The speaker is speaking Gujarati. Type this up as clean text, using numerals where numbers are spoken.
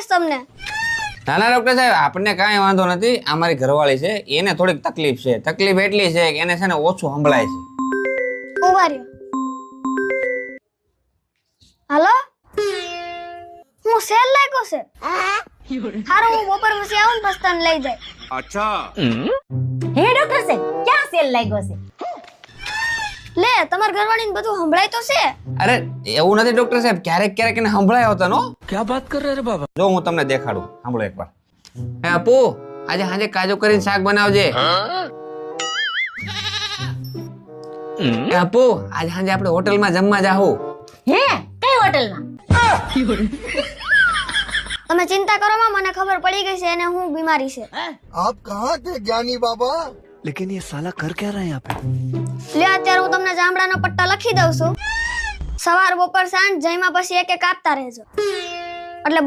સંભળાય છે તમને? ના ના ડોક્ટર સાહેબ, આપણને કાંઈ વાંધો નથી. આ મારી ઘરવાળી છે, એને થોડીક તકલીફ છે. તકલીફ એટલી છે કે એને છે ને ઓછું સંભળાય છે. ઉભા રહ્યો. હાલો, હું સેલ લાગ્યો છે. હારું, હું બપોર પછી આવું ને પછી તને લઈ જાય. હે ડોક્ટર સાહેબ, ક્યાં સેલ લાગ્યો છે? લે, તમાર ઘરવાળીને બધું સંભળાય તો છે. અરે એવું નથી ડોક્ટર સાહેબ, ક્યારેક ક્યારેક એને સંભળાય હોતા નો. क्या बात कर रहे हैं बाबा? જો હું તમને દેખાડું, સાંભળો એકવાર. હે અપુ, આજે સાંજે કાજુ કરીને શાક બનાવજે. હે અપુ, આજે સાંજે આપણે હોટલમાં જમવા જાહું. હે, કઈ હોટલમાં? તમે ચિંતા કરો માં, મને ખબર પડી ગઈ છે એને હું બીમારી છે. आप कहाँ थे ज्ञानी बाबा? लेकिन ये साला कर क्या रहा है यहाँ पे? લે, અત્યારે હું તમને જામડાના પટ્ટા લખી દઉં છું. સવાર બપોર સાંજ જઈમાં પછી એક એક આપતા રહેજો. એટલે